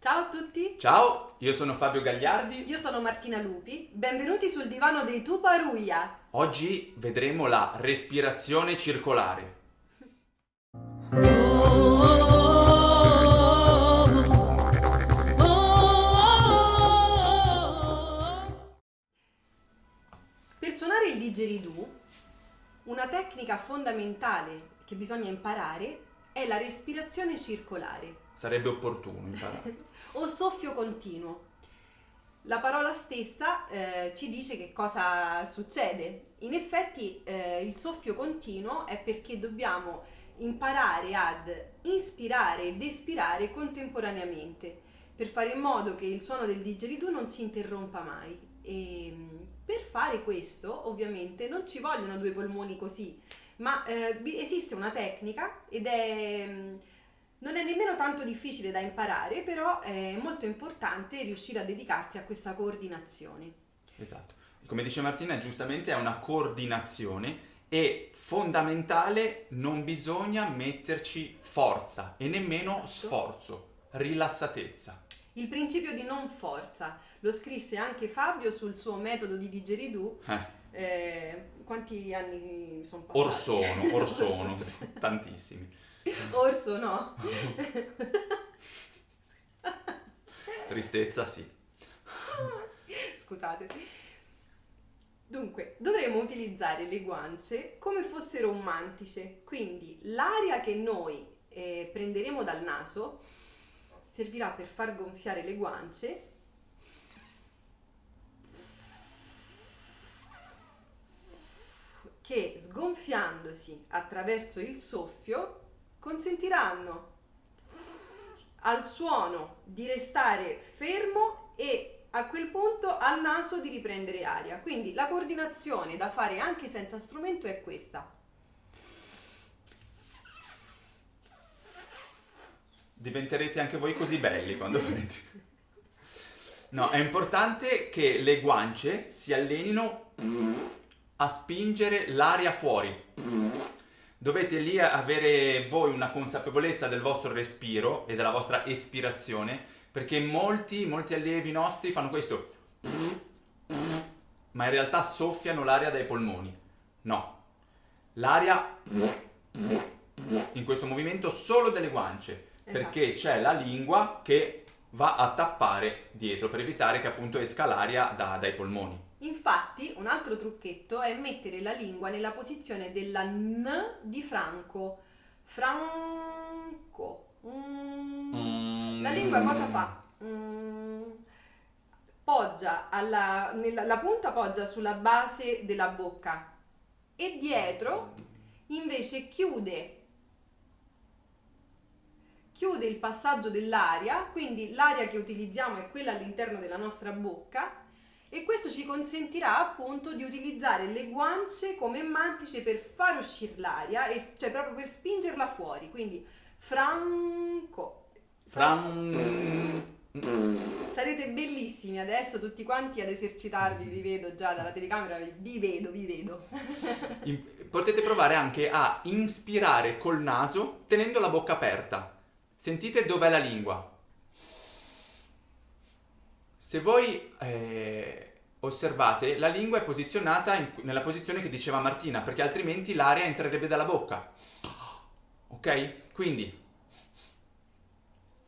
Ciao a tutti, Ciao, io sono Fabio Gagliardi. io sono Martina Lupi, benvenuti sul divano dei Tuparuia. Oggi vedremo la respirazione circolare. Per suonare il didgeridoo, una tecnica fondamentale che bisogna imparare è la respirazione circolare Sarebbe opportuno imparare. o soffio continuo. La parola stessa ci dice che cosa succede. In effetti il soffio continuo è perché dobbiamo imparare ad inspirare ed espirare contemporaneamente per fare in modo che il suono del didgeridoo non si interrompa mai. E per fare questo ovviamente non ci vogliono due polmoni così, ma esiste una tecnica ed non è nemmeno tanto difficile da imparare, però è molto importante riuscire a dedicarsi a questa coordinazione. Esatto. Come dice Martina, giustamente è una coordinazione e fondamentale, non bisogna metterci forza e nemmeno Esatto. sforzo, rilassatezza. Il principio di non forza lo scrisse anche Fabio sul suo metodo di didgeridoo. Quanti anni sono passati? Or sono, tantissimi. Orso no. Tristezza sì. Scusate. Dunque, dovremo utilizzare le guance come fossero un mantice, quindi l'aria che noi prenderemo dal naso servirà per far gonfiare le guance che, sgonfiandosi attraverso il soffio, consentiranno al suono di restare fermo e a quel punto al naso di riprendere aria. Quindi la coordinazione da fare anche senza strumento è questa. Diventerete anche voi così belli quando farete. No, è importante che le guance si allenino a spingere l'aria fuori. Dovete lì avere voi una consapevolezza del vostro respiro e della vostra espirazione, perché molti allievi nostri fanno questo, ma in realtà soffiano l'aria dai polmoni. No, l'aria in questo movimento solo delle guance, perché c'è la lingua che va a tappare dietro per evitare che appunto esca l'aria dai polmoni. Infatti, un altro trucchetto è mettere la lingua nella posizione della N di Franco. Franco. La lingua cosa fa? Poggia la punta poggia sulla base della bocca e dietro invece chiude il passaggio dell'aria, quindi l'aria che utilizziamo è quella all'interno della nostra bocca. E questo ci consentirà appunto di utilizzare le guance come mantice per far uscire l'aria, cioè proprio per spingerla fuori. Quindi Franco. Sarete bellissimi adesso tutti quanti ad esercitarvi, vi vedo già dalla telecamera, vi vedo. Potete provare anche a inspirare col naso tenendo la bocca aperta. Sentite dov'è la lingua. Se voi osservate, la lingua è posizionata nella posizione che diceva Martina, perché altrimenti l'aria entrerebbe dalla bocca. Ok? Quindi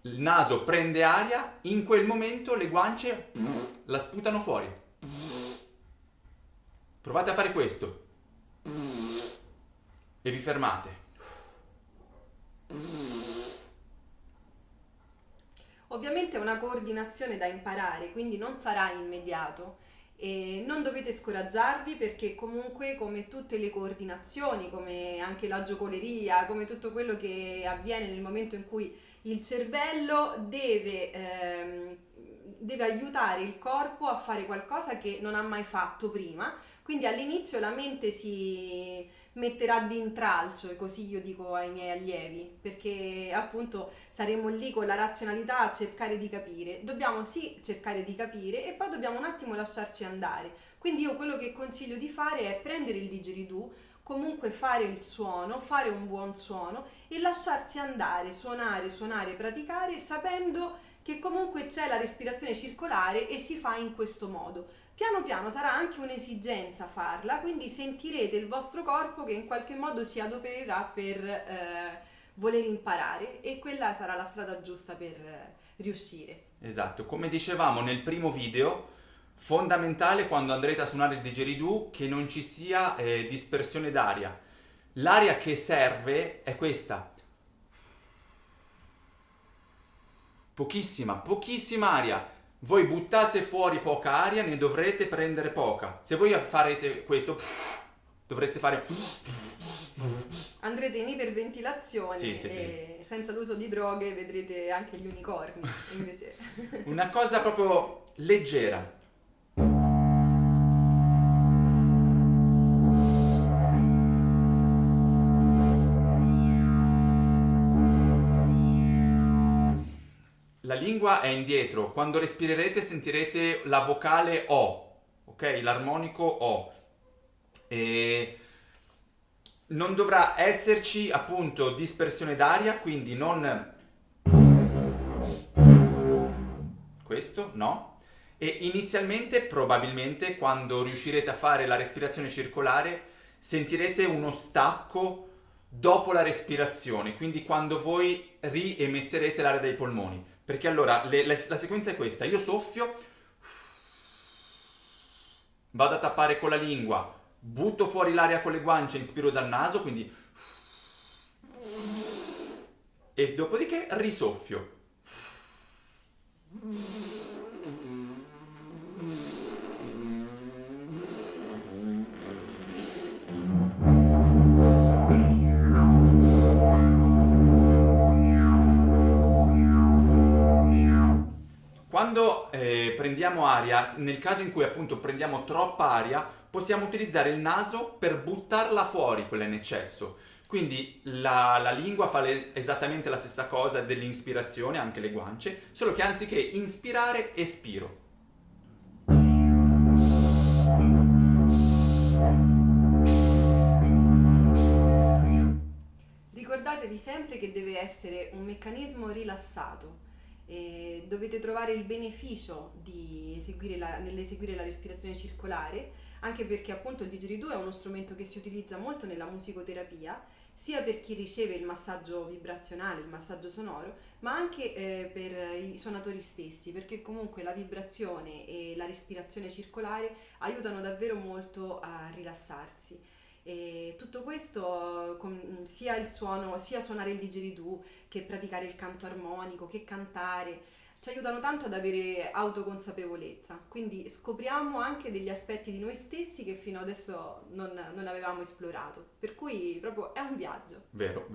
il naso prende aria, in quel momento le guance la sputano fuori. Provate a fare questo. E vi fermate. Ovviamente è una coordinazione da imparare, quindi non sarà immediato e non dovete scoraggiarvi perché comunque, come tutte le coordinazioni, come anche la giocoleria, come tutto quello che avviene nel momento in cui il cervello deve aiutare il corpo a fare qualcosa che non ha mai fatto prima, quindi all'inizio la mente si metterà d'intralcio, e così io dico ai miei allievi, perché appunto saremo lì con la razionalità a cercare di capire. Dobbiamo sì cercare di capire e poi dobbiamo un attimo lasciarci andare. Quindi io quello che consiglio di fare è prendere il didgeridoo, comunque fare il suono, fare un buon suono e lasciarsi andare, suonare, praticare, sapendo che comunque c'è la respirazione circolare e si fa in questo modo. Piano piano sarà anche un'esigenza farla, quindi sentirete il vostro corpo che in qualche modo si adopererà per voler imparare, e quella sarà la strada giusta per riuscire. Esatto, come dicevamo nel primo video, fondamentale quando andrete a suonare il didgeridoo che non ci sia dispersione d'aria. L'aria che serve è questa. Pochissima aria. Voi buttate fuori poca aria, ne dovrete prendere poca. Se voi farete questo, dovreste fare... Andrete in iperventilazione Sì. e senza l'uso di droghe vedrete anche gli unicorni. Invece... Una cosa proprio leggera. La lingua è indietro, quando respirerete sentirete la vocale O, ok? L'armonico O. E non dovrà esserci appunto dispersione d'aria, quindi non questo, no? E inizialmente, probabilmente, quando riuscirete a fare la respirazione circolare, sentirete uno stacco dopo la respirazione, quindi quando voi riemetterete l'aria dai polmoni. Perché allora la sequenza è questa: io soffio, vado a tappare con la lingua, butto fuori l'aria con le guance, inspiro dal naso, quindi e dopodiché risoffio. Quando prendiamo aria, nel caso in cui appunto prendiamo troppa aria, possiamo utilizzare il naso per buttarla fuori, quella in eccesso. Quindi la lingua fa esattamente la stessa cosa dell'inspirazione, anche le guance, solo che anziché inspirare, espiro. Ricordatevi sempre che deve essere un meccanismo rilassato. E dovete trovare il beneficio di nell'eseguire la respirazione circolare, anche perché appunto il didgeridoo è uno strumento che si utilizza molto nella musicoterapia, sia per chi riceve il massaggio vibrazionale, il massaggio sonoro, ma anche per i suonatori stessi, perché comunque la vibrazione e la respirazione circolare aiutano davvero molto a rilassarsi. E tutto questo, sia il suono, sia suonare il didgeridoo, che praticare il canto armonico, che cantare, ci aiutano tanto ad avere autoconsapevolezza. Quindi scopriamo anche degli aspetti di noi stessi che fino adesso non avevamo esplorato. Per cui proprio è un viaggio. Vero.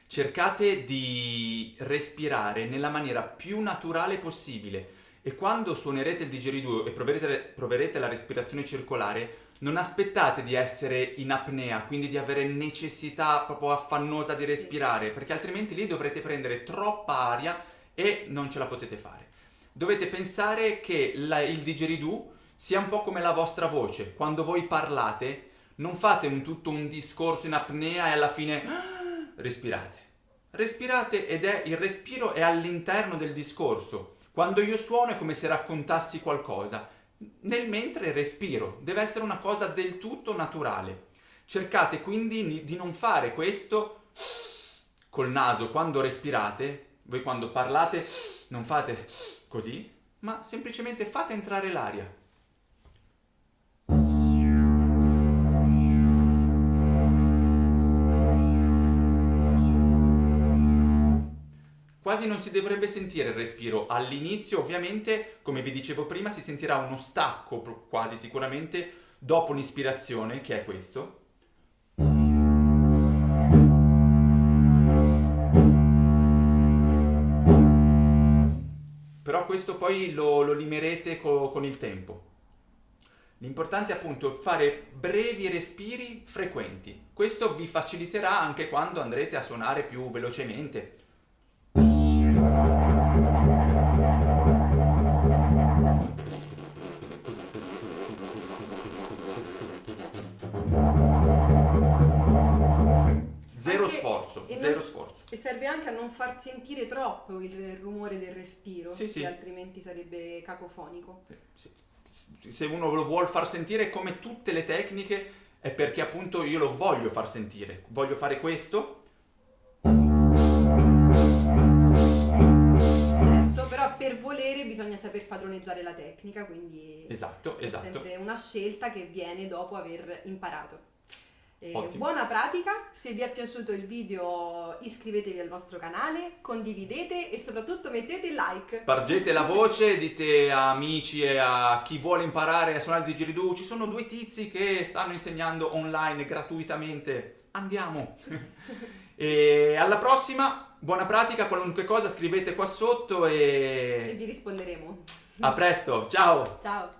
Cercate di respirare nella maniera più naturale possibile, e quando suonerete il didgeridoo e proverete la respirazione circolare, non aspettate di essere in apnea, quindi di avere necessità proprio affannosa di respirare, perché altrimenti lì dovrete prendere troppa aria e non ce la potete fare. Dovete pensare che il didgeridoo sia un po' come la vostra voce. Quando voi parlate, non fate tutto un discorso in apnea e alla fine respirate. Respirate ed il respiro è all'interno del discorso. Quando io suono è come se raccontassi qualcosa. Nel mentre respiro, deve essere una cosa del tutto naturale. Cercate quindi di non fare questo col naso quando respirate. Voi quando parlate non fate così, ma semplicemente fate entrare l'aria. Quasi non si dovrebbe sentire il respiro. All'inizio, ovviamente, come vi dicevo prima, si sentirà uno stacco, quasi sicuramente, dopo l'ispirazione, che è questo. Però questo poi lo limerete con il tempo. L'importante è appunto fare brevi respiri frequenti. Questo vi faciliterà anche quando andrete a suonare più velocemente. Zero sforzo. E serve anche a non non far sentire troppo il rumore del respiro, Sì, sì. che altrimenti sarebbe cacofonico. Sì. Se uno lo vuol far sentire, come tutte le tecniche, è perché appunto io lo voglio far sentire. Voglio fare questo. Certo, però per volere bisogna saper padroneggiare la tecnica, quindi Esatto, è esatto. sempre una scelta che viene dopo aver imparato. Ottimo. Buona pratica, se vi è piaciuto il video iscrivetevi al nostro canale, condividete e soprattutto mettete like. Spargete la voce, dite a amici e a chi vuole imparare a suonare il didgeridoo, ci sono 2 tizi che stanno insegnando online gratuitamente, andiamo! E alla prossima, buona pratica, qualunque cosa scrivete qua sotto E e vi risponderemo. a presto, ciao! Ciao!